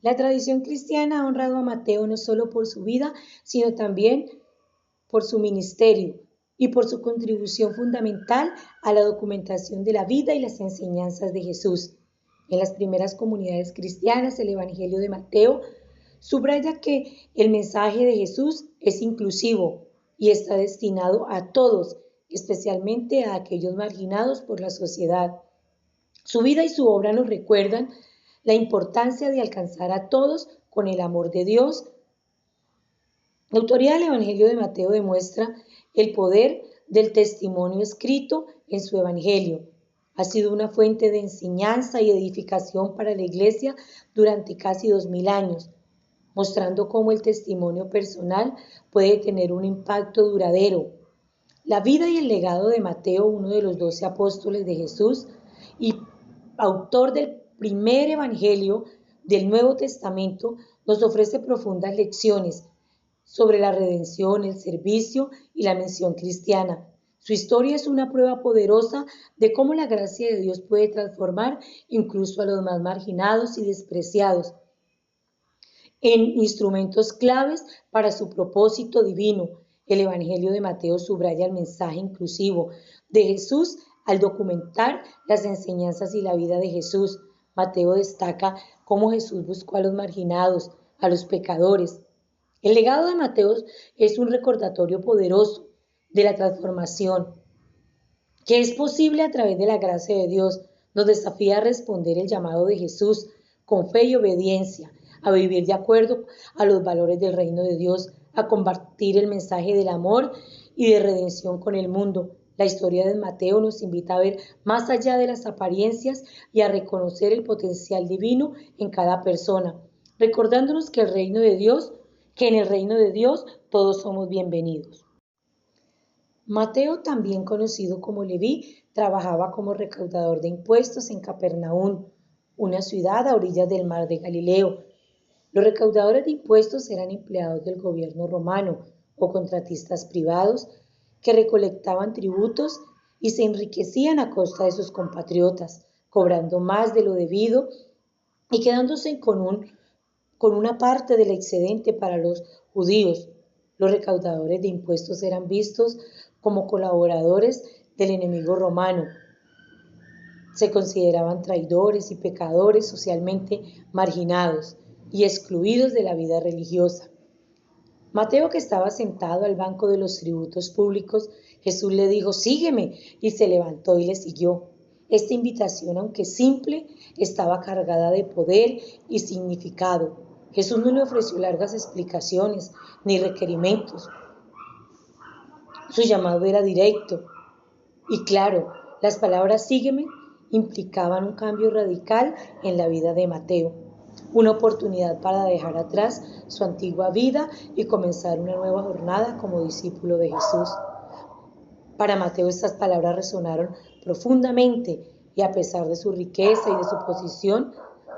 La tradición cristiana ha honrado a Mateo no solo por su vida, sino también por su ministerio y por su contribución fundamental a la documentación de la vida y las enseñanzas de Jesús. En las primeras comunidades cristianas, el Evangelio de Mateo subraya que el mensaje de Jesús es inclusivo y está destinado a todos, especialmente a aquellos marginados por la sociedad. Su vida y su obra nos recuerdan la importancia de alcanzar a todos con el amor de Dios. La autoría del Evangelio de Mateo demuestra el poder del testimonio escrito en su Evangelio. Ha sido una fuente de enseñanza y edificación para la Iglesia durante casi 2000 años, mostrando cómo el testimonio personal puede tener un impacto duradero. La vida y el legado de Mateo, uno de los 12 apóstoles de Jesús y autor del primer Evangelio del Nuevo Testamento, nos ofrece profundas lecciones sobre la redención, el servicio y la misión cristiana. Su historia es una prueba poderosa de cómo la gracia de Dios puede transformar incluso a los más marginados y despreciados en instrumentos claves para su propósito divino. El Evangelio de Mateo subraya el mensaje inclusivo de Jesús al documentar las enseñanzas y la vida de Jesús. Mateo destaca cómo Jesús buscó a los marginados, a los pecadores. El legado de Mateo es un recordatorio poderoso de la transformación que es posible a través de la gracia de Dios. Nos desafía a responder el llamado de Jesús con fe y obediencia, a vivir de acuerdo a los valores del reino de Dios, a compartir el mensaje del amor y de redención con el mundo. La historia de Mateo nos invita a ver más allá de las apariencias y a reconocer el potencial divino en cada persona, recordándonos que en el reino de Dios todos somos bienvenidos. Mateo, también conocido como Leví, trabajaba como recaudador de impuestos en Capernaum, una ciudad a orillas del mar de Galileo. Los recaudadores de impuestos eran empleados del gobierno romano o contratistas privados que recolectaban tributos y se enriquecían a costa de sus compatriotas, cobrando más de lo debido y quedándose con una parte del excedente para los judíos. Los recaudadores de impuestos eran vistos como colaboradores del enemigo romano. Se consideraban traidores y pecadores socialmente marginados y excluidos de la vida religiosa. Mateo, que estaba sentado al banco de los tributos públicos, Jesús le dijo: sígueme, y se levantó y le siguió. Esta invitación, aunque simple, estaba cargada de poder y significado. Jesús no le ofreció largas explicaciones ni requerimientos. Su llamado era directo y claro. Las palabras sígueme implicaban un cambio radical en la vida de Mateo, una oportunidad para dejar atrás su antigua vida y comenzar una nueva jornada como discípulo de Jesús. Para Mateo estas palabras resonaron profundamente y a pesar de su riqueza y de su posición,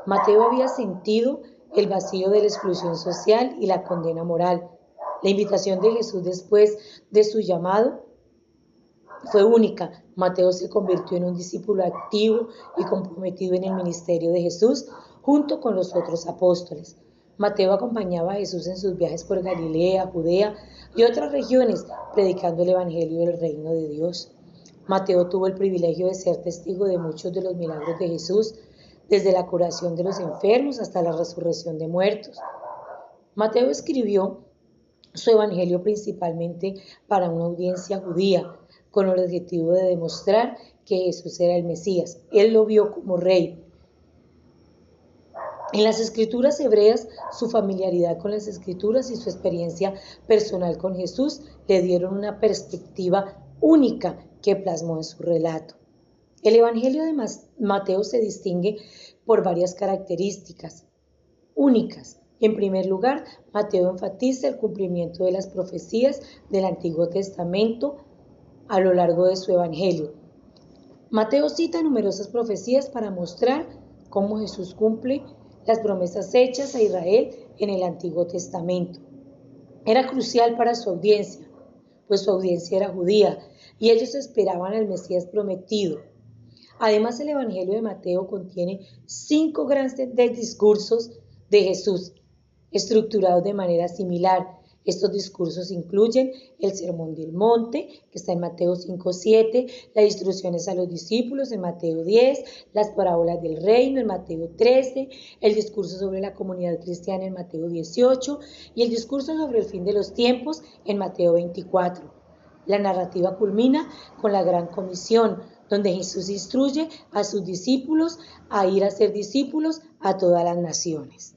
Mateo había sentido el vacío de la exclusión social y la condena moral. La invitación de Jesús después de su llamado fue única. Mateo se convirtió en un discípulo activo y comprometido en el ministerio de Jesús junto con los otros apóstoles. Mateo acompañaba a Jesús en sus viajes por Galilea, Judea y otras regiones, predicando el evangelio del reino de Dios. Mateo tuvo el privilegio de ser testigo de muchos de los milagros de Jesús, desde la curación de los enfermos hasta la resurrección de muertos. Mateo escribió su evangelio principalmente para una audiencia judía, con el objetivo de demostrar que Jesús era el Mesías. Él lo vio como rey. En las escrituras hebreas, su familiaridad con las escrituras y su experiencia personal con Jesús le dieron una perspectiva única que plasmó en su relato. El evangelio de Mateo se distingue por varias características únicas. En primer lugar, Mateo enfatiza el cumplimiento de las profecías del Antiguo Testamento a lo largo de su evangelio. Mateo cita numerosas profecías para mostrar cómo Jesús cumple las promesas hechas a Israel en el Antiguo Testamento. Era crucial para su audiencia, pues su audiencia era judía y ellos esperaban al Mesías prometido. Además, el Evangelio de Mateo contiene 5 grandes discursos de Jesús, estructurados de manera similar. Estos discursos incluyen el Sermón del Monte, que está en Mateo 5:7, las instrucciones a los discípulos en Mateo 10, las parábolas del reino en Mateo 13, el discurso sobre la comunidad cristiana en Mateo 18 y el discurso sobre el fin de los tiempos en Mateo 24. La narrativa culmina con la Gran Comisión, donde Jesús instruye a sus discípulos a ir a ser discípulos a todas las naciones.